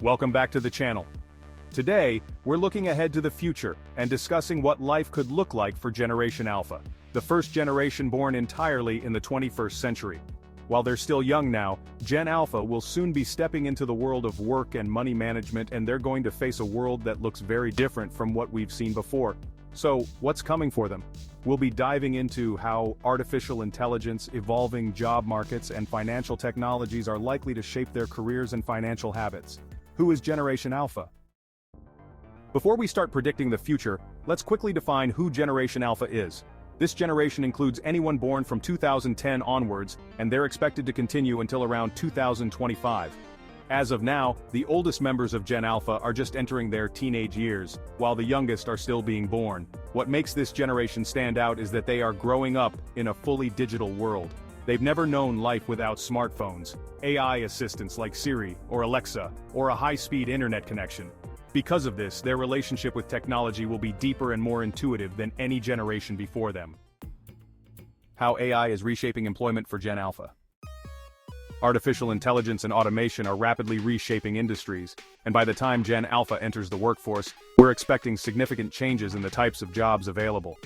Welcome back to the channel. Today, we're looking ahead to the future and discussing what life could look like for Generation Alpha, the first generation born entirely in the 21st century. While they're still young now, Gen Alpha will soon be stepping into the world of work and money management, and they're going to face a world that looks very different from what we've seen before. So, what's coming for them? We'll be diving into how artificial intelligence, evolving job markets, and financial technologies are likely to shape their careers and financial habits. Who is Generation Alpha? Before we start predicting the future, let's quickly define who Generation Alpha is. This generation includes anyone born from 2010 onwards, and they're expected to continue until around 2025. As of now, the oldest members of Gen Alpha are just entering their teenage years, while the youngest are still being born. What makes this generation stand out is that they are growing up in a fully digital world. They've never known life without smartphones, AI assistants like Siri or Alexa, or a high-speed internet connection. Because of this, their relationship with technology will be deeper and more intuitive than any generation before them. How AI is reshaping employment for Gen Alpha. Artificial intelligence and automation are rapidly reshaping industries, and by the time Gen Alpha enters the workforce, we're expecting significant changes in the types of jobs available.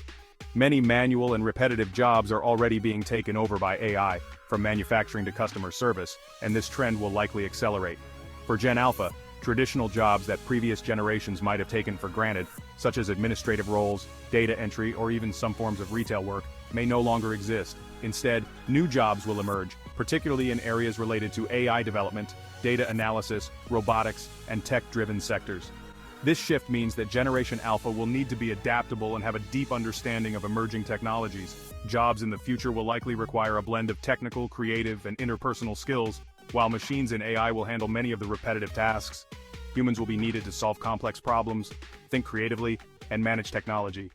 Many manual and repetitive jobs are already being taken over by AI, from manufacturing to customer service, and this trend will likely accelerate. For Gen Alpha, traditional jobs that previous generations might have taken for granted, such as administrative roles, data entry, or even some forms of retail work, may no longer exist. Instead, new jobs will emerge, particularly in areas related to AI development, data analysis, robotics, and tech-driven sectors. This shift means that Generation Alpha will need to be adaptable and have a deep understanding of emerging technologies. Jobs in the future will likely require a blend of technical, creative, and interpersonal skills, while machines and AI will handle many of the repetitive tasks. Humans will be needed to solve complex problems, think creatively, and manage technology.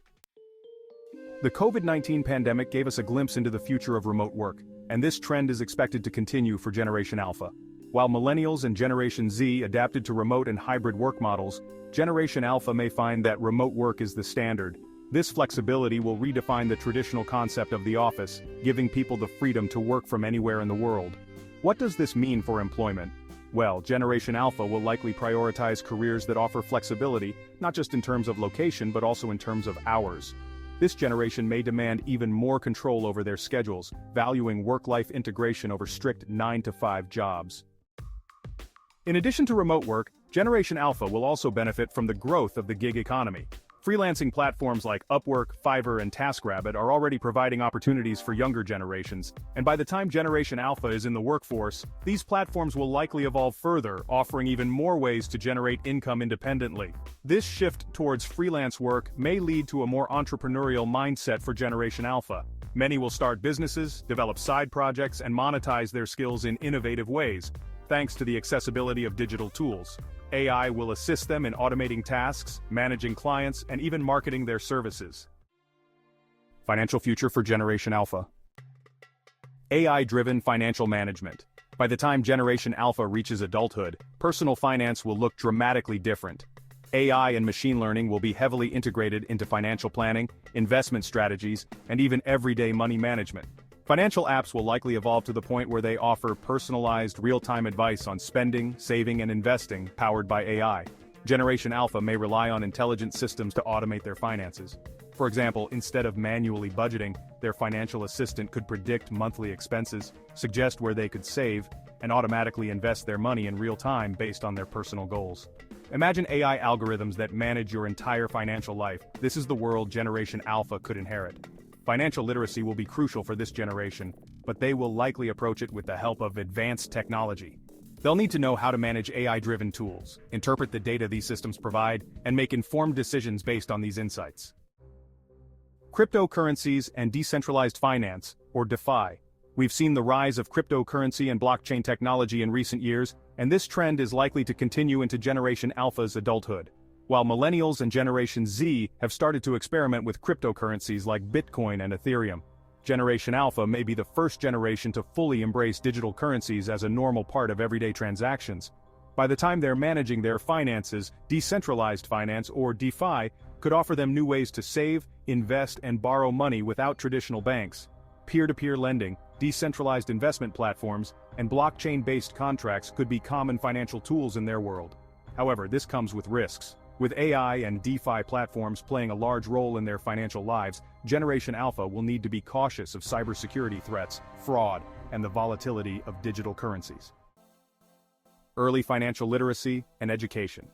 The COVID-19 pandemic gave us a glimpse into the future of remote work, and this trend is expected to continue for Generation Alpha. While Millennials and Generation Z adapted to remote and hybrid work models, Generation Alpha may find that remote work is the standard. This flexibility will redefine the traditional concept of the office, giving people the freedom to work from anywhere in the world. What does this mean for employment? Well, Generation Alpha will likely prioritize careers that offer flexibility, not just in terms of location but also in terms of hours. This generation may demand even more control over their schedules, valuing work-life integration over strict 9-to-5 jobs. In addition to remote work, Generation Alpha will also benefit from the growth of the gig economy. Freelancing platforms like Upwork, Fiverr, and TaskRabbit are already providing opportunities for younger generations, and by the time Generation Alpha is in the workforce, these platforms will likely evolve further, offering even more ways to generate income independently. This shift towards freelance work may lead to a more entrepreneurial mindset for Generation Alpha. Many will start businesses, develop side projects, and monetize their skills in innovative ways, thanks to the accessibility of digital tools. AI will assist them in automating tasks, managing clients, and even marketing their services. Financial future for Generation Alpha. AI-driven financial management. By the time Generation Alpha reaches adulthood, personal finance will look dramatically different. AI and machine learning will be heavily integrated into financial planning, investment strategies, and even everyday money management. Financial apps will likely evolve to the point where they offer personalized, real-time advice on spending, saving, and investing, powered by AI. Generation Alpha may rely on intelligent systems to automate their finances. For example, instead of manually budgeting, their financial assistant could predict monthly expenses, suggest where they could save, and automatically invest their money in real time based on their personal goals. Imagine AI algorithms that manage your entire financial life. This is the world Generation Alpha could inherit. Financial literacy will be crucial for this generation, but they will likely approach it with the help of advanced technology. They'll need to know how to manage AI-driven tools, interpret the data these systems provide, and make informed decisions based on these insights. Cryptocurrencies and decentralized finance, or DeFi. We've seen the rise of cryptocurrency and blockchain technology in recent years, and this trend is likely to continue into Generation Alpha's adulthood. While Millennials and Generation Z have started to experiment with cryptocurrencies like Bitcoin and Ethereum, Generation Alpha may be the first generation to fully embrace digital currencies as a normal part of everyday transactions. By the time they're managing their finances, decentralized finance, or DeFi, could offer them new ways to save, invest, and borrow money without traditional banks. Peer-to-peer lending, decentralized investment platforms, and blockchain-based contracts could be common financial tools in their world. However, this comes with risks. With AI and DeFi platforms playing a large role in their financial lives, Generation Alpha will need to be cautious of cybersecurity threats, fraud, and the volatility of digital currencies. Early financial literacy and education.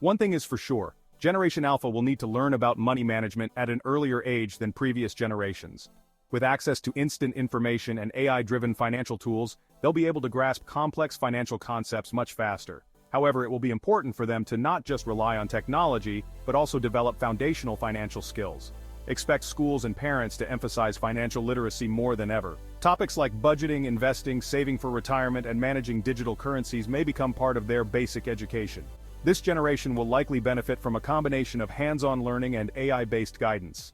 One thing is for sure, Generation Alpha will need to learn about money management at an earlier age than previous generations. With access to instant information and AI-driven financial tools, they'll be able to grasp complex financial concepts much faster. However, it will be important for them to not just rely on technology, but also develop foundational financial skills. Expect schools and parents to emphasize financial literacy more than ever. Topics like budgeting, investing, saving for retirement, and managing digital currencies may become part of their basic education. This generation will likely benefit from a combination of hands-on learning and AI-based guidance.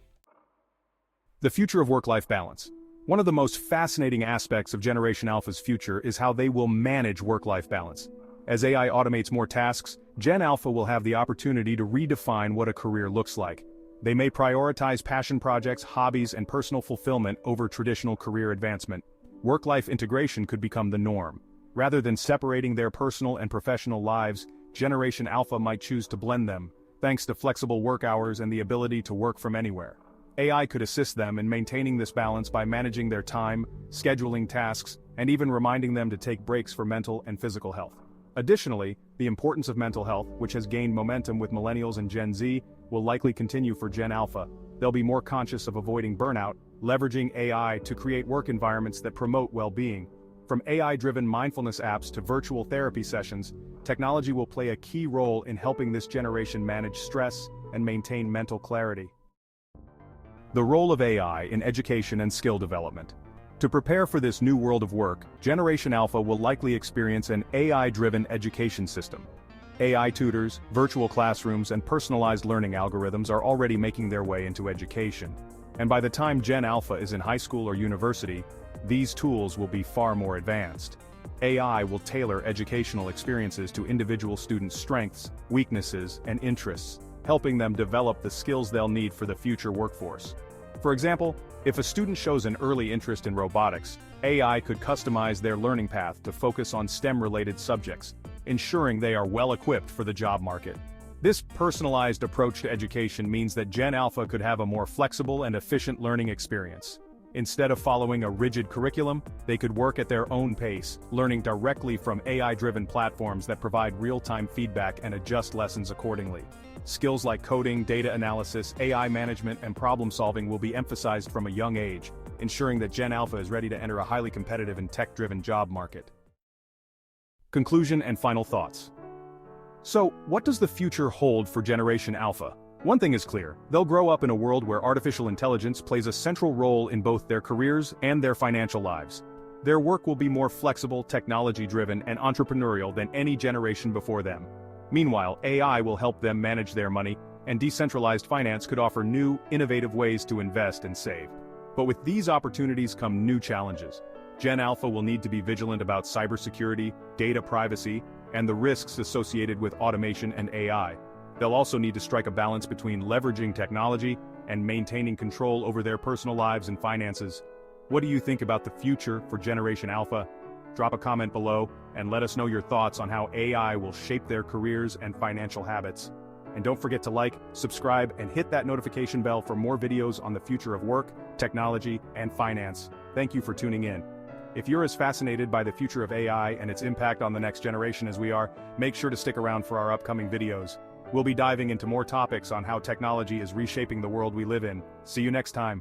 The future of work-life balance. One of the most fascinating aspects of Generation Alpha's future is how they will manage work-life balance. As AI automates more tasks, Gen Alpha will have the opportunity to redefine what a career looks like. They may prioritize passion projects, hobbies, and personal fulfillment over traditional career advancement. Work-life integration could become the norm. Rather than separating their personal and professional lives, Generation Alpha might choose to blend them, thanks to flexible work hours and the ability to work from anywhere. AI could assist them in maintaining this balance by managing their time, scheduling tasks, and even reminding them to take breaks for mental and physical health. Additionally, the importance of mental health, which has gained momentum with millennials and Gen Z, will likely continue for Gen Alpha. They'll be more conscious of avoiding burnout, leveraging AI to create work environments that promote well-being. From AI-driven mindfulness apps to virtual therapy sessions, technology will play a key role in helping this generation manage stress and maintain mental clarity. The role of AI in education and skill development. To prepare for this new world of work, Generation Alpha will likely experience an AI-driven education system. AI tutors, virtual classrooms, and personalized learning algorithms are already making their way into education. And by the time Gen Alpha is in high school or university, these tools will be far more advanced. AI will tailor educational experiences to individual students' strengths, weaknesses, and interests, helping them develop the skills they'll need for the future workforce. For example, if a student shows an early interest in robotics, AI could customize their learning path to focus on STEM-related subjects, ensuring they are well-equipped for the job market. This personalized approach to education means that Gen Alpha could have a more flexible and efficient learning experience. Instead of following a rigid curriculum, they could work at their own pace, learning directly from AI-driven platforms that provide real-time feedback and adjust lessons accordingly. Skills like coding, data analysis, AI management, and problem-solving will be emphasized from a young age, ensuring that Gen Alpha is ready to enter a highly competitive and tech-driven job market. Conclusion and final thoughts. So, what does the future hold for Generation Alpha? One thing is clear, they'll grow up in a world where artificial intelligence plays a central role in both their careers and their financial lives. Their work will be more flexible, technology-driven, and entrepreneurial than any generation before them. Meanwhile, AI will help them manage their money, and decentralized finance could offer new, innovative ways to invest and save. But with these opportunities come new challenges. Gen Alpha will need to be vigilant about cybersecurity, data privacy, and the risks associated with automation and AI. They'll also need to strike a balance between leveraging technology and maintaining control over their personal lives and finances. What do you think about the future for Generation Alpha? Drop a comment below and let us know your thoughts on how AI will shape their careers and financial habits. And don't forget to like, subscribe, and hit that notification bell for more videos on the future of work, technology, and finance. Thank you for tuning in. If you're as fascinated by the future of AI and its impact on the next generation as we are, make sure to stick around for our upcoming videos. We'll be diving into more topics on how technology is reshaping the world we live in. See you next time.